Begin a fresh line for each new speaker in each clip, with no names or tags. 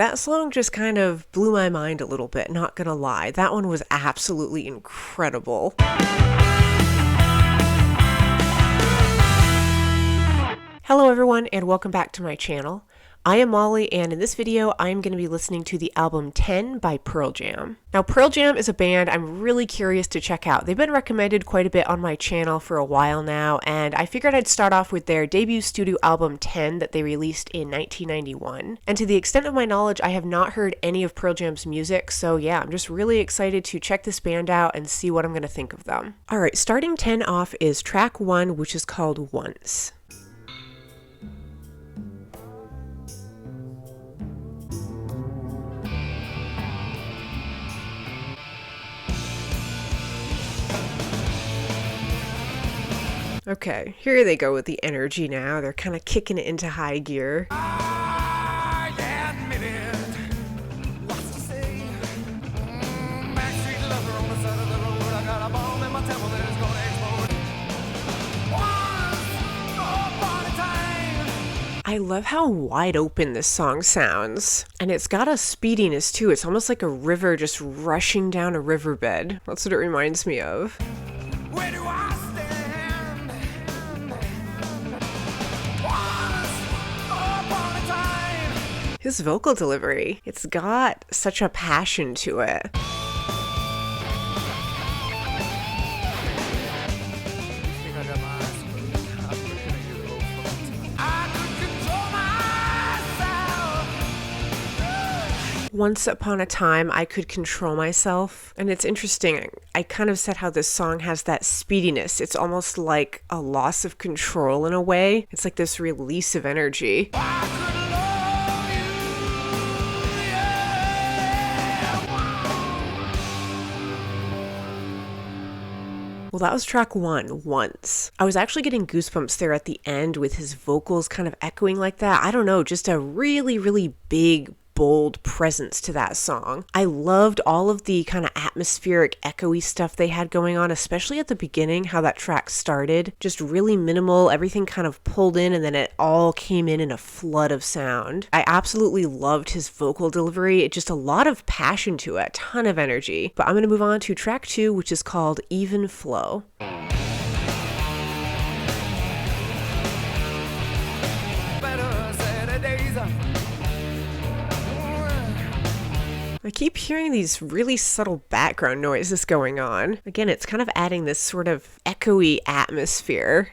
that song just kind of blew my mind a little bit, not gonna lie. That one was absolutely incredible. Hello everyone, and welcome back to my channel. I am Molly, and in this video, I'm going to be listening to the album 10 by Pearl Jam. Now, Pearl Jam is a band I'm really curious to check out. They've been recommended quite a bit on my channel for a while now, and I figured I'd start off with their debut studio album 10 that they released in 1991. And to the extent of my knowledge, I have not heard any of Pearl Jam's music, so yeah, I'm just really excited to check this band out and see what I'm going to think of them. Alright, starting 10 off is track 1, which is called Once. Okay, here they go with the energy now. They're kind of kicking it into high gear.
I admit it. Lots to say. Backstreet lover on the side of the road. I got a bomb in my temple that is gonna explode. Once upon a time.
I love how wide open this song sounds. And it's got a speediness too. It's almost like a river just rushing down a riverbed. That's what it reminds me of.
Where do I stand?
His vocal delivery, it's got such a passion to it. Once upon a time, I could control myself. And it's interesting, I kind of said how this song has that speediness. It's almost like a loss of control in a way. It's like this release of energy. Well, that was track 1, Once. I was actually getting goosebumps there at the end with his vocals kind of echoing like that. I don't know, just a really, really big, bold presence to that song. I loved all of the kind of atmospheric, echoey stuff they had going on, especially at the beginning, how that track started. Just really minimal, everything kind of pulled in, and then it all came in a flood of sound. I absolutely loved his vocal delivery. It just a lot of passion to it, a ton of energy. But I'm going to move on to track 2, which is called Even Flow. I keep hearing these really subtle background noises going on. Again, it's kind of adding this sort of echoey atmosphere.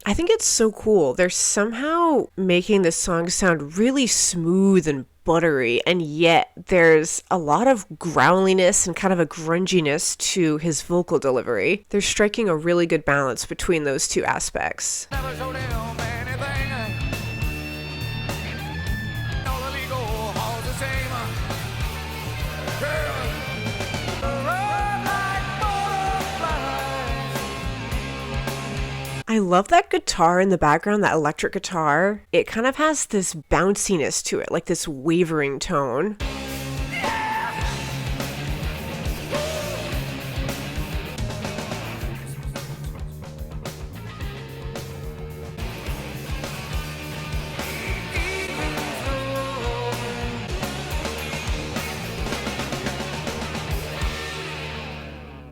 I think it's so cool. They're somehow making this song sound really smooth and buttery, and yet there's a lot of growliness and kind of a grunginess to his vocal delivery. They're striking a really good balance between those two aspects. I love that guitar in the background, that electric guitar. It kind of has this bounciness to it, like this wavering tone.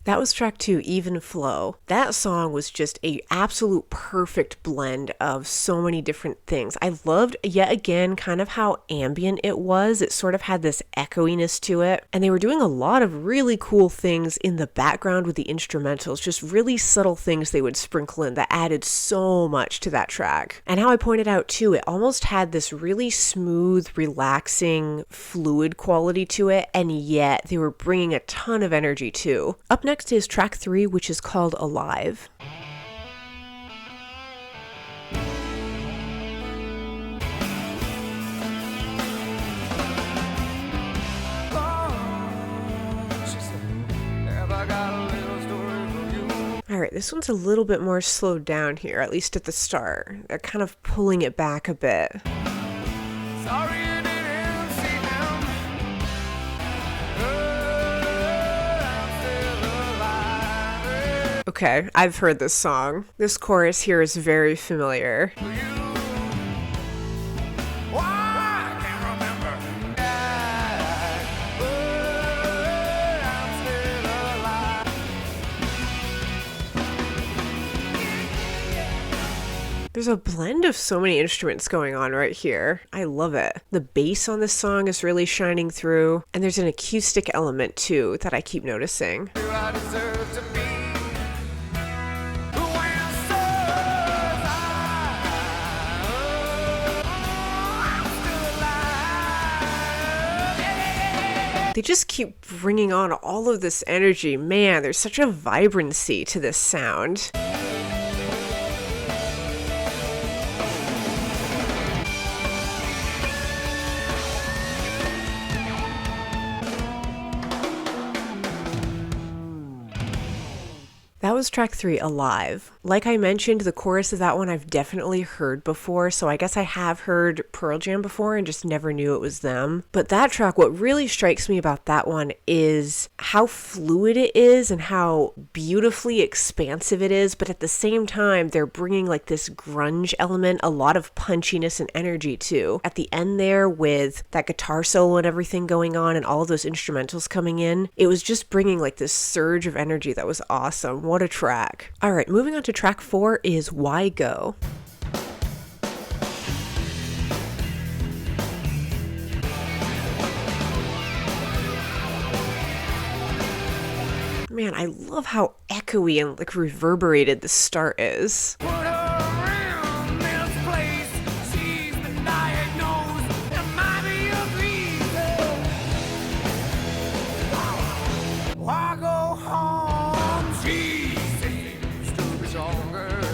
That was track 2, Even Flow. That song was just a absolute perfect blend of so many different things. I loved, yet again, kind of how ambient it was. It sort of had this echoiness to it. And they were doing a lot of really cool things in the background with the instrumentals, just really subtle things they would sprinkle in that added so much to that track. And how I pointed out too, it almost had this really smooth, relaxing, fluid quality to it, and yet they were bringing a ton of energy too. Up next is track 3, which is called Alive. Alright, this one's a little bit more slowed down here, at least at the start. They're kind of pulling it back a bit.
Sorry you didn't see them. I'm still alive.
Okay, I've heard this song. This chorus here is very familiar. There's a blend of so many instruments going on right here. I love it. The bass on this song is really shining through, and there's an acoustic element too that I keep noticing. They just keep bringing on all of this energy. Man, there's such a vibrancy to this sound. That was track 3, Alive. Like I mentioned, the chorus of that one I've definitely heard before, so I guess I have heard Pearl Jam before and just never knew it was them. But that track, what really strikes me about that one is how fluid it is and how beautifully expansive it is, but at the same time, they're bringing like this grunge element, a lot of punchiness and energy too. At the end there with that guitar solo and everything going on and all of those instrumentals coming in, it was just bringing like this surge of energy that was awesome. What a track. All right, moving on to track 4 is Why Go. Man, I love how echoey and like reverberated the start is.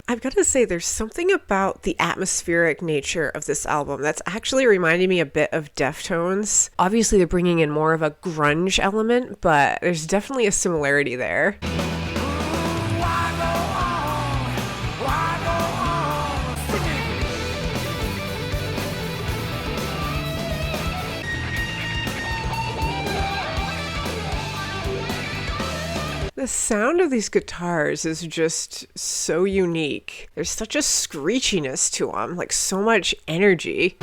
I've got to say, there's something about the atmospheric nature of this album that's actually reminding me a bit of Deftones. Obviously, they're bringing in more of a grunge element, but there's definitely a similarity there. The sound of these guitars is just so unique. There's such a screechiness to them, like so much energy.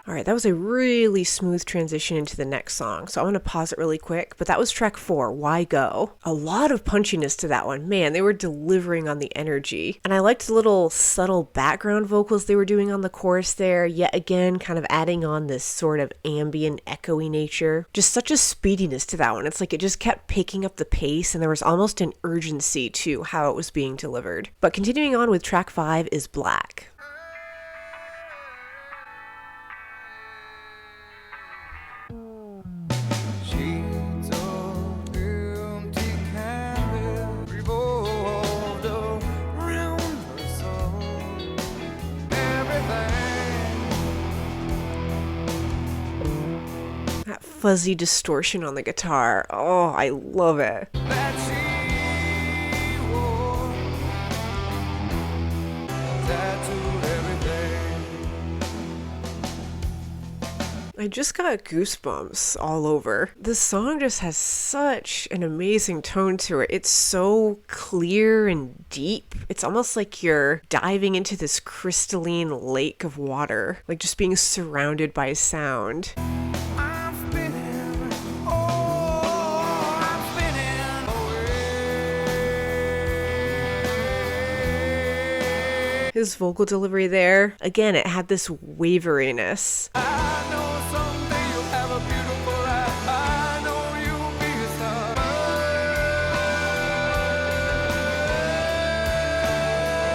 All right, that was a really smooth transition into the next song, so I want to pause it really quick, but that was track 4, Why Go? A lot of punchiness to that one. Man, they were delivering on the energy. And I liked the little subtle background vocals they were doing on the chorus there, yet again, kind of adding on this sort of ambient, echoey nature. Just such a speediness to that one. It's like it just kept picking up the pace, and there was almost an urgency to how it was being delivered. But continuing on with track 5 is Black. That fuzzy distortion on the guitar. Oh, I love it. I just got goosebumps all over. This song just has such an amazing tone to it. It's so clear and deep. It's almost like you're diving into this crystalline lake of water, like just being surrounded by sound. His vocal delivery there, again, it had this waveriness.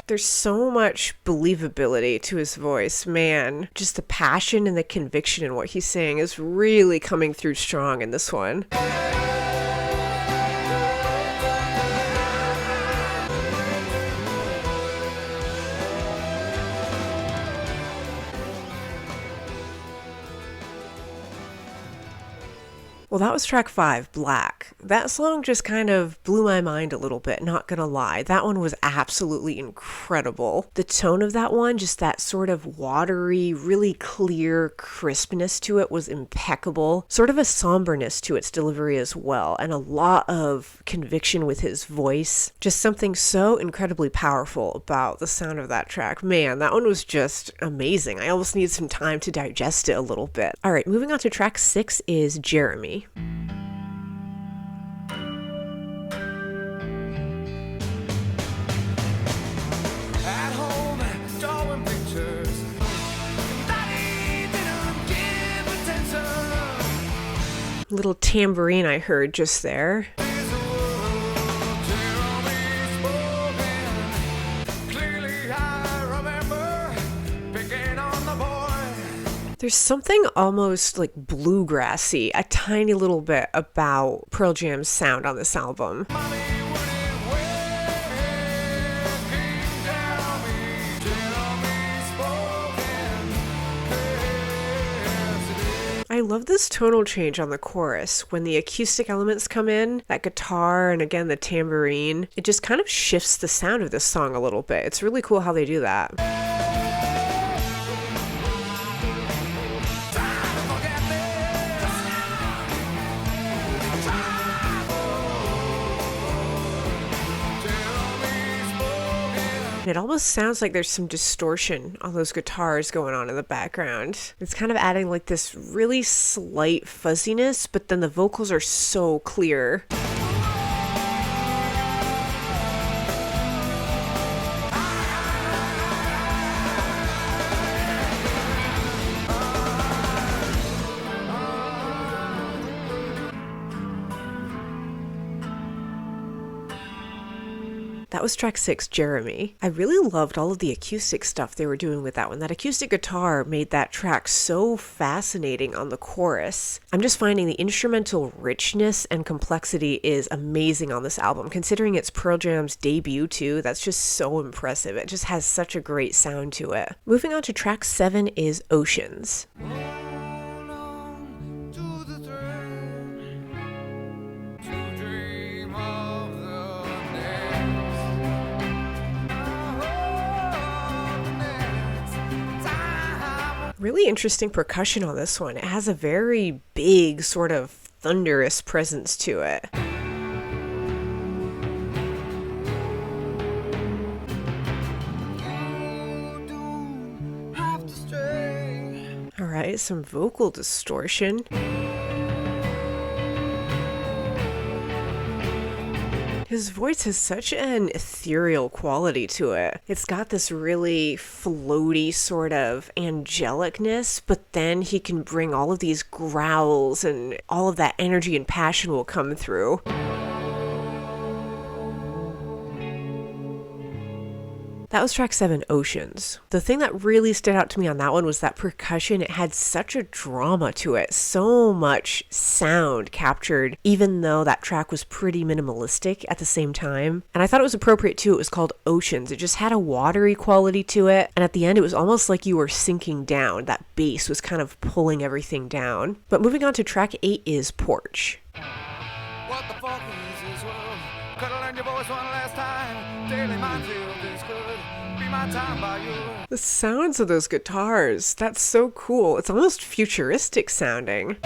There's so much believability to his voice, man. Just the passion and the conviction in what he's saying is really coming through strong in this one. Well, that was track 5, Black. That song just kind of blew my mind a little bit, not gonna lie. That one was absolutely incredible. The tone of that one, just that sort of watery, really clear crispness to it was impeccable. Sort of a somberness to its delivery as well, and a lot of conviction with his voice. Just something so incredibly powerful about the sound of that track. Man, that one was just amazing. I almost need some time to digest it a little bit. All right, moving on to track 6 is Jeremy.
At home, drawing pictures. Daddy didn't give attention.
Little tambourine I heard just there.
These words, Jeremy spoken. Clearly I remember picking on the boy.
There's something almost like bluegrassy, a tiny little bit about Pearl Jam's sound on this album.
Mommy wouldn't wait. King Jeremy, Jeremy spoken. Yes, it is.
I love this tonal change on the chorus. When the acoustic elements come in, that guitar and again the tambourine, it just kind of shifts the sound of this song a little bit. It's really cool how they do that. It almost sounds like there's some distortion on those guitars going on in the background. It's kind of adding like this really slight fuzziness, but then the vocals are so clear. That was track 6, Jeremy. I really loved all of the acoustic stuff they were doing with that one. That acoustic guitar made that track so fascinating on the chorus. I'm just finding the instrumental richness and complexity is amazing on this album. Considering it's Pearl Jam's debut too, that's just so impressive. It just has such a great sound to it. Moving on to track 7 is Oceans.
Hold on to the thread to dream of the next. The next time.
Really interesting percussion on this one. It has a very big sort of thunderous presence to it.
You don't have to stray.
All right, some vocal distortion. His voice has such an ethereal quality to it. It's got this really floaty sort of angelicness, but then he can bring all of these growls and all of that energy and passion will come through. That was track 7, Oceans. The thing that really stood out to me on that one was that percussion. It had such a drama to it, so much sound captured, even though that track was pretty minimalistic at the same time. And I thought it was appropriate too. It was called Oceans. It just had a watery quality to it. And at the end, it was almost like you were sinking down. That bass was kind of pulling everything down. But moving on to track 8 is Porch.
What the fuck is this world? Cuddle in your voice one last time. Daily minefield, this could be my time by you.
The sounds of those guitars, that's so cool. It's almost futuristic sounding.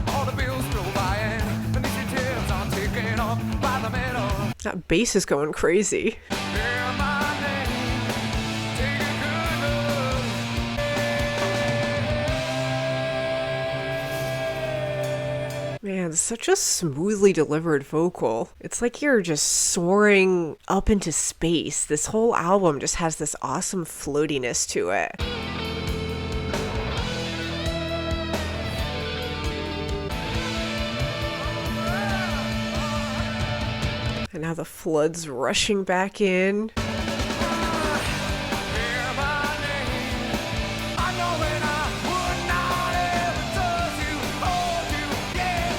All the bills go by and initiatives are taken off by the middle.
That bass is going crazy.
Hear my name, take a good look.
Man, such a smoothly delivered vocal. It's like you're just soaring up into space. This whole album just has this awesome floatiness to it. And now the flood's rushing back in.
Hear my name. I know that I would not ever touch you, hold you, yeah.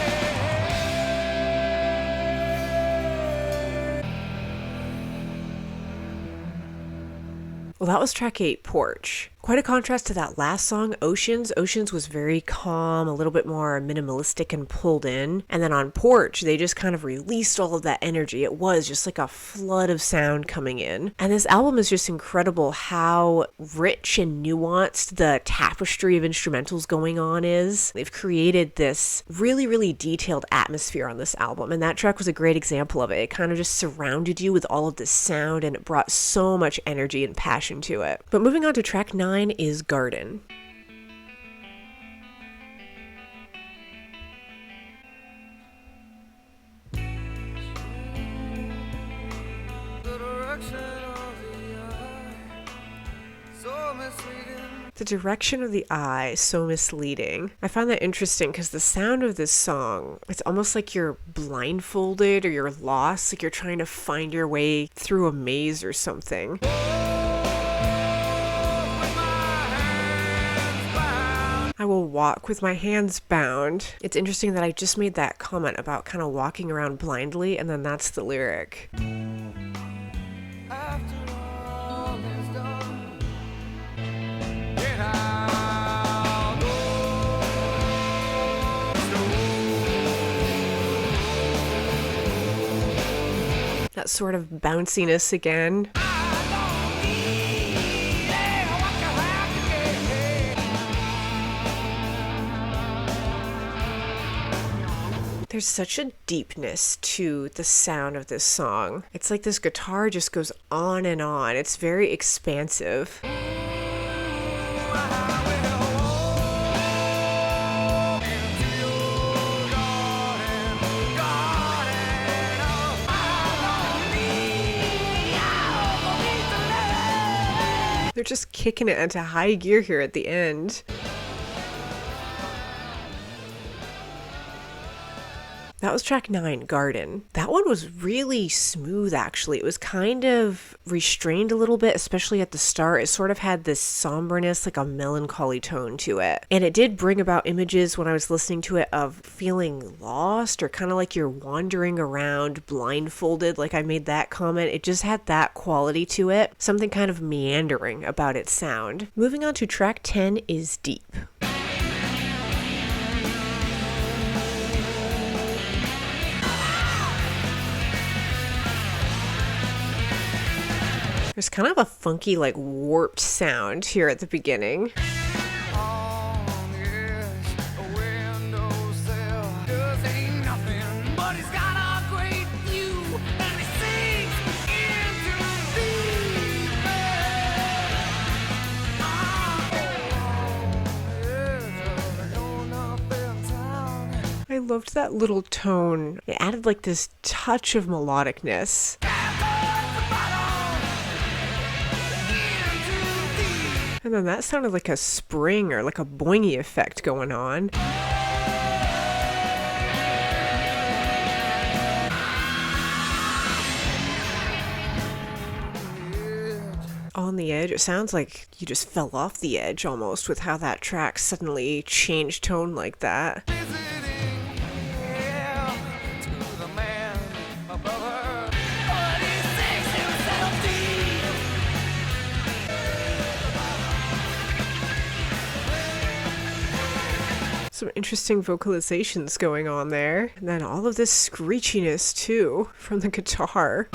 Well, that was track 8, Porch. Quite a contrast to that last song, Oceans. Oceans was very calm, a little bit more minimalistic and pulled in. And then on Porch, they just kind of released all of that energy. It was just like a flood of sound coming in. And this album is just incredible how rich and nuanced the tapestry of instrumentals going on is. They've created this really, really detailed atmosphere on this album. And that track was a great example of it. It kind of just surrounded you with all of this sound and it brought so much energy and passion to it. But moving on to track 9 is Garden. The direction of the eye, so misleading. I find that interesting because the sound of this song, it's almost like you're blindfolded or you're lost, like you're trying to find your way through a maze or something. I will walk with my hands bound. It's interesting that I just made that comment about kind of walking around blindly, and then that's the lyric.
After all is done, then I'll go.
That sort of bounciness again. There's such a deepness to the sound of this song. It's like this guitar just goes on and on. It's very expansive. They're just kicking it into high gear here at the end. That was track 9, Garden. That one was really smooth, actually. It was kind of restrained a little bit, especially at the start. It sort of had this somberness, like a melancholy tone to it. And it did bring about images when I was listening to it of feeling lost or kind of like you're wandering around blindfolded, like I made that comment. It just had that quality to it, something kind of meandering about its sound. Moving on to track 10 is Deep. There's kind of a funky, like warped sound here at the beginning.
On the edge, a windowsill, just ain't nothing, but he's got a great view, and he sings into deep end. On the edge of a know-nothing town.
I loved that little tone. It added like this touch of melodicness. And then that sounded like a spring or like a boingy effect going on. On the edge, it sounds like you just fell off the edge almost with how that track suddenly changed tone like that. Some interesting vocalizations going on there. And then all of this screechiness too from the guitar.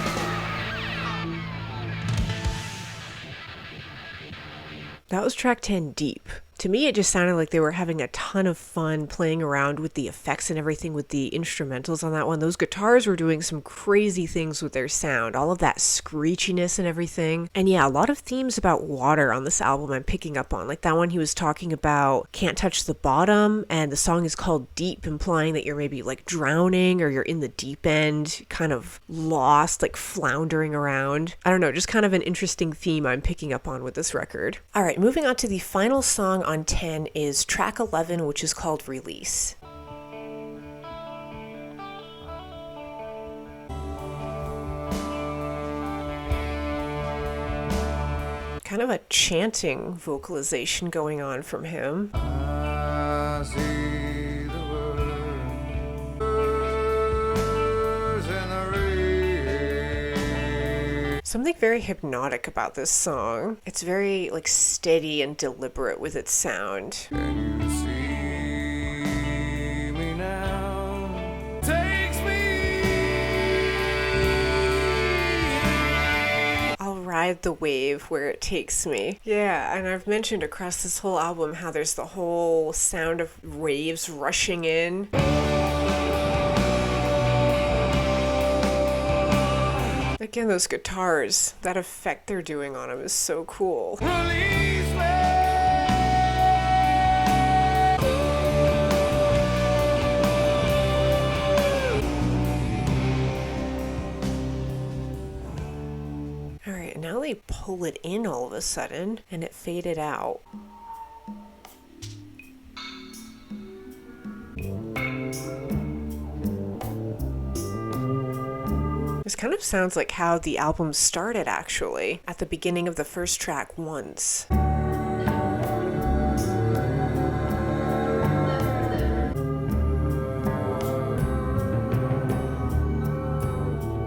That was track 10, Deep. To me, it just sounded like they were having a ton of fun playing around with the effects and everything with the instrumentals on that one. Those guitars were doing some crazy things with their sound, all of that screechiness and everything. And yeah, a lot of themes about water on this album I'm picking up on. Like that one he was talking about can't touch the bottom, and the song is called Deep, implying that you're maybe like drowning or you're in the deep end, kind of lost, like floundering around. I don't know, just kind of an interesting theme I'm picking up on with this record. All right, moving on to the final song on 10 is track 11, which is called Release. Kind of a chanting vocalization going on from him.
I see the birds in the rain.
something very hypnotic about this song. It's very like steady and deliberate with its sound.
Can you see me now? Takes me.
I'll ride the wave where it takes me. Yeah, and I've mentioned across this whole album how there's the whole sound of waves rushing in. Again, those guitars, that effect they're doing on them is so cool.
Release me.
Alright, now they pull it in all of a sudden, and it faded out. This kind of sounds like how the album started, actually, at the beginning of the first track, Once.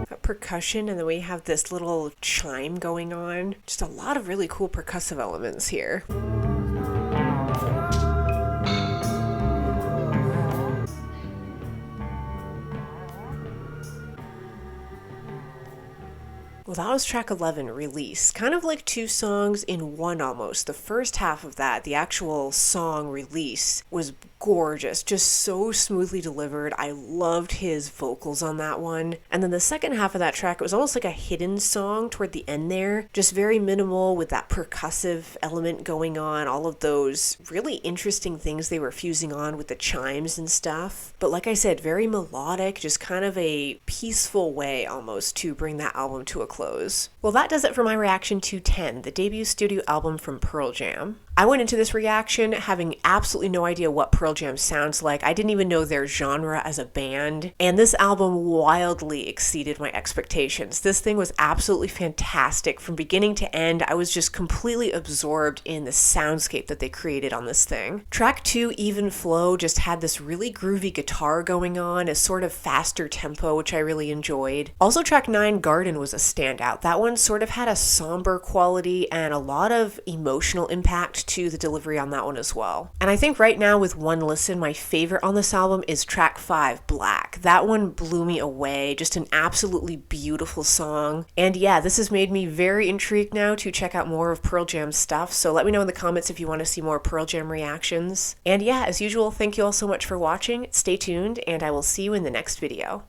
That percussion, and then we have this little chime going on. Just a lot of really cool percussive elements here. Well, that was track 11, Release. Kind of like two songs in one almost. The first half of that, the actual song Release, was gorgeous, just so smoothly delivered. I loved his vocals on that one. And then the second half of that track, it was almost like a hidden song toward the end there, just very minimal with that percussive element going on, all of those really interesting things they were fusing on with the chimes and stuff. But like I said, very melodic, just kind of a peaceful way almost to bring that album to a close. Well, that does it for my reaction to 10, the debut studio album from Pearl Jam. I went into this reaction having absolutely no idea what Pearl Jam sounds like. I didn't even know their genre as a band. And this album wildly exceeded my expectations. This thing was absolutely fantastic. From beginning to end, I was just completely absorbed in the soundscape that they created on this thing. Track 2, Even Flow, just had this really groovy guitar going on, a sort of faster tempo, which I really enjoyed. Also, track 9, Garden, was a standout. That one sort of had a somber quality and a lot of emotional impact to the delivery on that one as well. And I think right now with one listen, my favorite on this album is track 5, Black. That one blew me away, just an absolutely beautiful song. And yeah, this has made me very intrigued now to check out more of Pearl Jam's stuff, so let me know in the comments if you want to see more Pearl Jam reactions. And yeah, as usual, thank you all so much for watching, stay tuned, and I will see you in the next video.